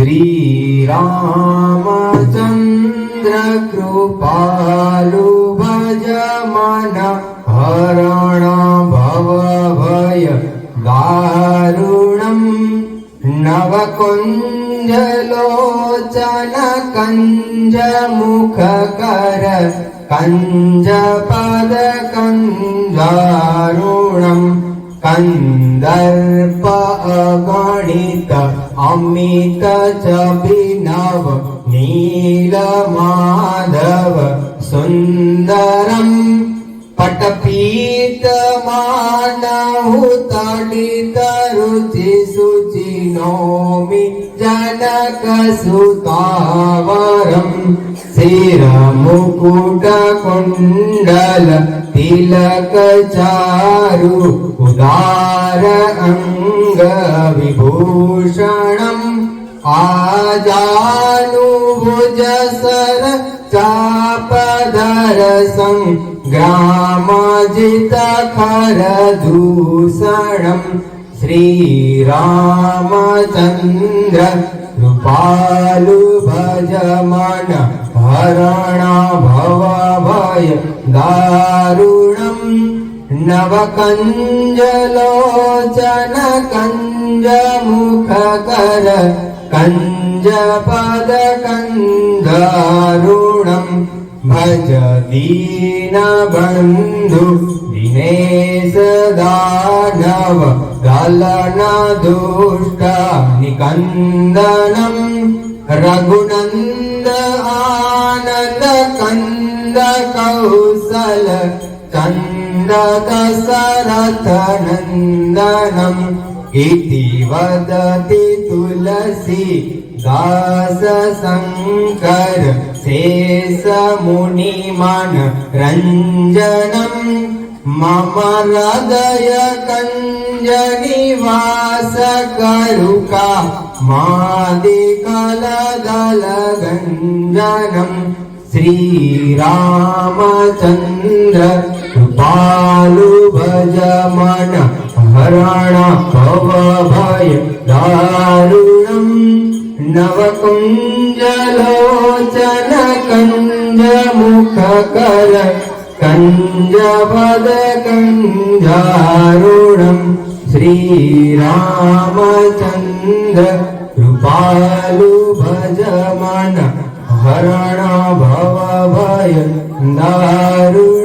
श्रीरामचन्द्र कृपालु भज मन हरण भवभय दारुणम् नवकुञ्जलोचन कञ्जमुखकर कञ्जपद कञ्जारुणम् कंदर्प अगणित अमित चभिनव नीलमाधव सुन्दरम् पटपीत मानहु तडित रुचि शुचि नौमि जनक सुतावरम् शिरमुकुट कुण्डल तिलक चारु उदार अंग विभूषणम् आजानुभुज सर चापधर संग्रामजित खर दूषणम् श्रीरामचन्द्र कृपालु भज मन हरण भवभय दारुणम् नवकञ्जलोचन कञ्जमुखकर कञ्जपद कञ्जारुणम् भज दीनबन्धु दिनेश दानव दलन दुष्ट निकन्दनम् रघुनन्द आनन्द कन्द कौशल चन्द दशरथ नन्दनम् इति वदति तुलसी दास शङ्कर शेष मुनिमन रञ्जनम् मम हृदय कञ्ज निवास करुका मादिकल दल गञ्जनम् श्रीरामचन्द्र कृपालु भज मन हरण भवभय दारुणम् नवकुञ्जलोचन कञ्जमुखकर कञ्जपद कञ्जारुणम् श्रीरामचन्द्र कृपालु भज मन हरण भवभय दारुणम्।